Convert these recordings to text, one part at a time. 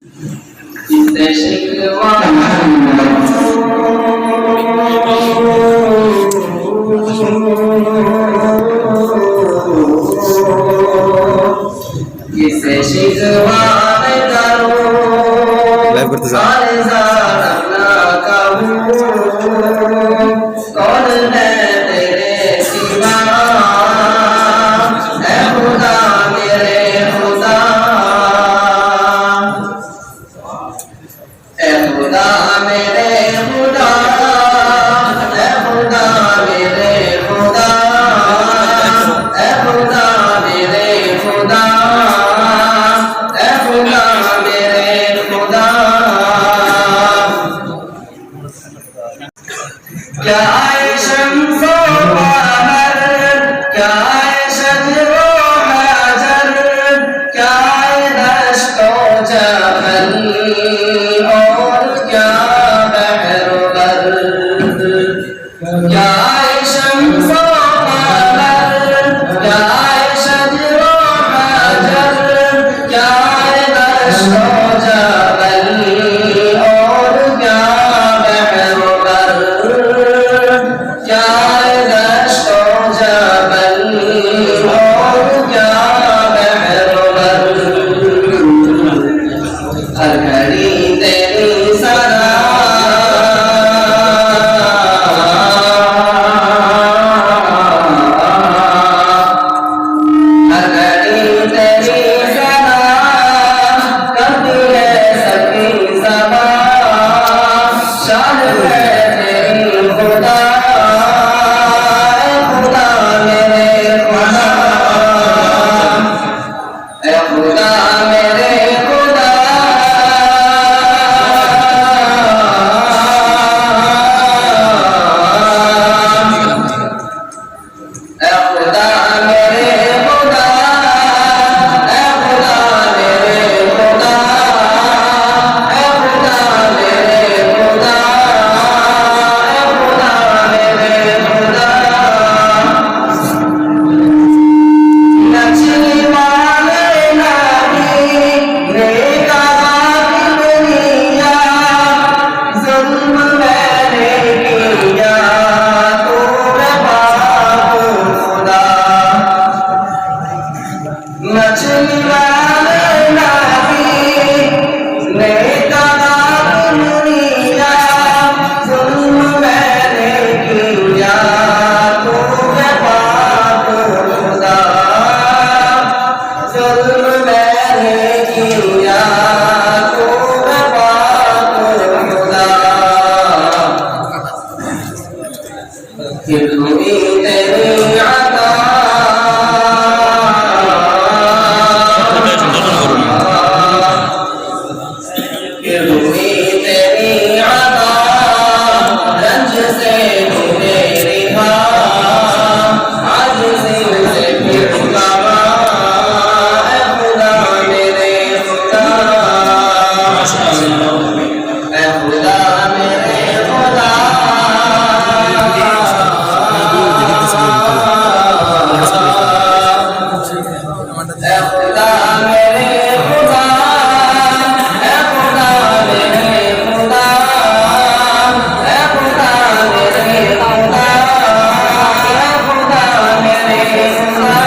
इससे शिकवा इससे शिकवा करो सारे ज़ालना कहूँ कौन है तेरे सिवा है खुदा मेरे खुदा है खुदा मेरे खुदा है खुदा मेरे खुदा है खुदा मेरे खुदा है खुदा मेरे खुदा क्या है शम्सो कमर क्या है शजरो हजर क्या है दश्तो जबल और क्या बहर बर क्या है शम्सो कमर क्या है शजरो हजर क्या है दश्तो जबल और क्या बहर बर क्या है दश्तो जबल और क्या बहर बर हर घड़ी तेरी सदा हर घड़ी तेरी सदा करती है सबकी सबा शान है तेरी खुदा खुदा मेरे खुदा खुदा मेरे खुदा खुदा मेरे खुदा खुदा मेरे खुदा खुदा मेरे खुदा खुदा मेरे खुदा नचने वाले नबी नेका दुनिया जुल्म मैंने किया तो मैं बाप खुदा नचने वाले नबी नेका दुनिया जुल्म मैंने किया तो मैं बाप खुदा जुल्म मैंने किया तो मैं बाप खुदा फिर हुई तेरी अता फिर हुई तेरी अता रंज से हुए रिहा आज से फिर कमा है खुदा मेरे खुदा है खुदा मेरे खुदा है खुदा मेरे खुदा है खुदा मेरे खुदा है खुदा मेरे खुदा है खुदा मेरे खुदा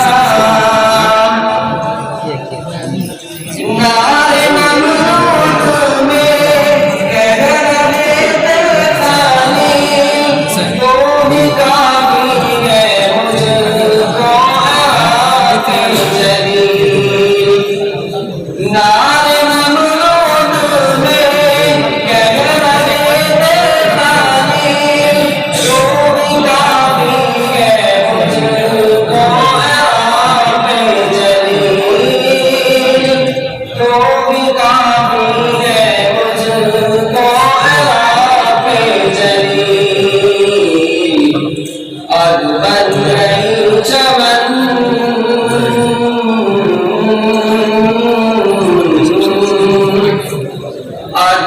नारे नमरूद में कह रहे थे खाली वो भी काफी है मुझको आके जली नारे नमरूद में कह रहे थे खाली वो भी काफी है मुझको आके जली तो भी काफी है मुझको आके जली और बन गई चमन और